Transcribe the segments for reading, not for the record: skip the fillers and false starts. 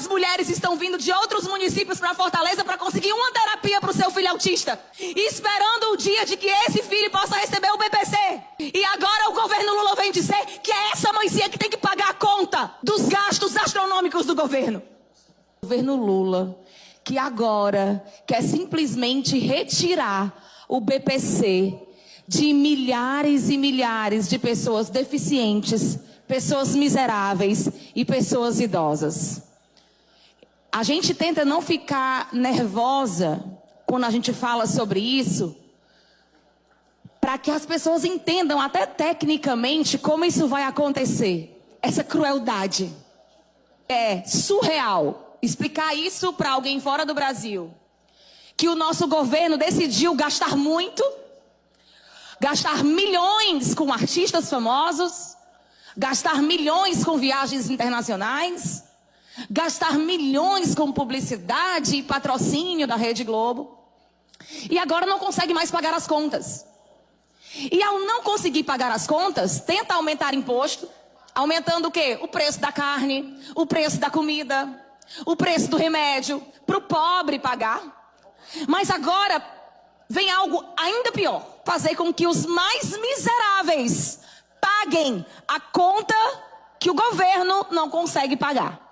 mulheres estão vindo de outros municípios para Fortaleza para conseguir uma terapia para o seu filho autista, esperando o dia de que esse filho possa receber o BPC. E agora o governo Lula vem dizer que é essa mãezinha que tem que pagar a conta dos gastos astronômicos do governo. O governo Lula, que agora quer simplesmente retirar o BPC de milhares e milhares de pessoas deficientes, pessoas miseráveis e pessoas idosas. A gente tenta não ficar nervosa quando a gente fala sobre isso, para que as pessoas entendam até tecnicamente como isso vai acontecer. Essa crueldade é surreal. Explicar isso para alguém fora do Brasil, que o nosso governo decidiu gastar muito, gastar milhões com artistas famosos, gastar milhões com viagens internacionais, gastar milhões com publicidade e patrocínio da Rede Globo, e agora não consegue mais pagar as contas. E ao não conseguir pagar as contas, tenta aumentar imposto, aumentando o quê? O preço da carne, o preço da comida, o preço do remédio, para o pobre pagar. Mas agora vem algo ainda pior, fazer com que os mais miseráveis paguem a conta que o governo não consegue pagar.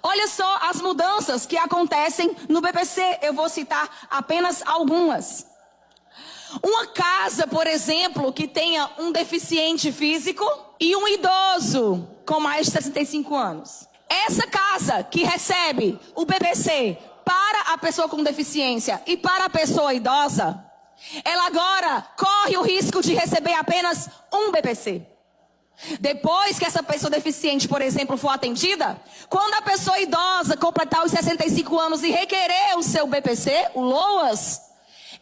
Olha só as mudanças que acontecem no BPC, eu vou citar apenas algumas. Uma casa, por exemplo, que tenha um deficiente físico e um idoso com mais de 65 anos. Essa casa que recebe o BPC para a pessoa com deficiência e para a pessoa idosa, ela agora corre o risco de receber apenas um BPC. Depois que essa pessoa deficiente, por exemplo, for atendida, quando a pessoa idosa completar os 65 anos e requerer o seu BPC, o LOAS,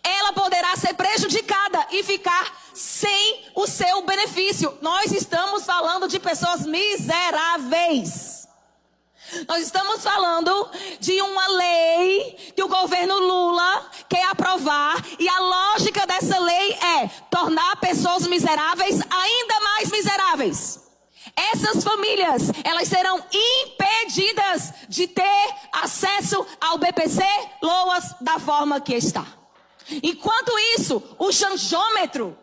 ela poderá ser prejudicada e ficar sem o seu benefício. Nós estamos falando de pessoas miseráveis. Nós estamos falando de uma lei que o governo Lula quer aprovar, e a lógica dessa lei é tornar pessoas miseráveis ainda mais miseráveis. Essas famílias, elas serão impedidas de ter acesso ao BPC LOAS da forma que está. Enquanto isso, o chanjômetro,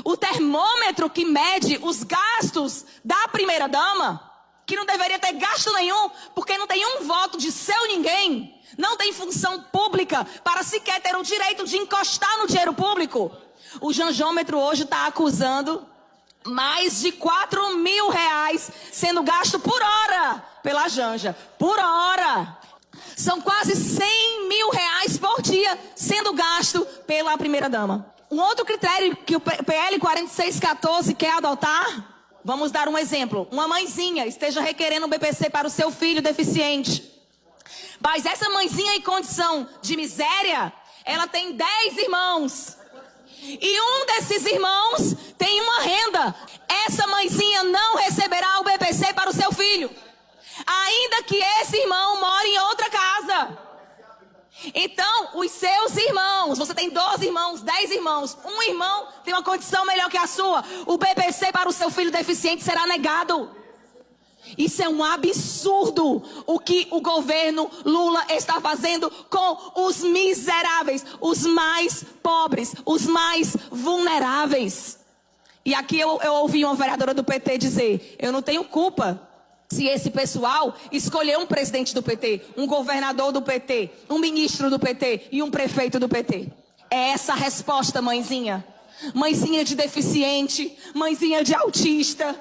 o termômetro que mede os gastos da primeira-dama, que não deveria ter gasto nenhum, porque não tem um voto de seu ninguém, não tem função pública para sequer ter o direito de encostar no dinheiro público. O chanjômetro hoje está acusando mais de R$4.000 sendo gasto por hora pela Janja. Por hora. São quase R$100.000 por dia sendo gasto pela primeira-dama. Um outro critério que o PL 4614 quer adotar, vamos dar um exemplo. Uma mãezinha esteja requerendo um BPC para o seu filho deficiente. Mas essa mãezinha em condição de miséria, ela tem 10 irmãos. E um desses irmãos tem uma renda. Essa mãezinha não receberá o BPC para o seu filho, ainda que esse irmão more em outra casa. Então, os seus irmãos, você tem 12 irmãos, 10 irmãos, um irmão tem uma condição melhor que a sua, o BPC para o seu filho deficiente será negado. Isso é um absurdo o que o governo Lula está fazendo com os miseráveis, os mais pobres, os mais vulneráveis. E aqui eu ouvi uma vereadora do PT dizer, eu não tenho culpa se esse pessoal escolher um presidente do PT, um governador do PT, um ministro do PT e um prefeito do PT. É essa a resposta, mãezinha. Mãezinha de deficiente, mãezinha de autista,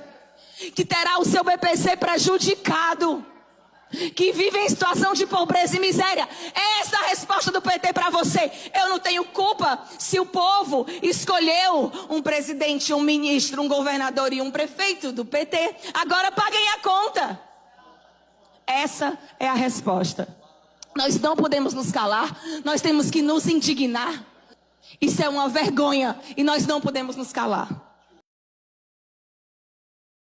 que terá o seu BPC prejudicado, que vive em situação de pobreza e miséria. É essa a resposta do PT para você. Eu não tenho culpa se o povo escolheu um presidente, um ministro, um governador e um prefeito do PT. Agora paguem a conta. Essa é a resposta. Nós não podemos nos calar, nós temos que nos indignar. Isso é uma vergonha e nós não podemos nos calar.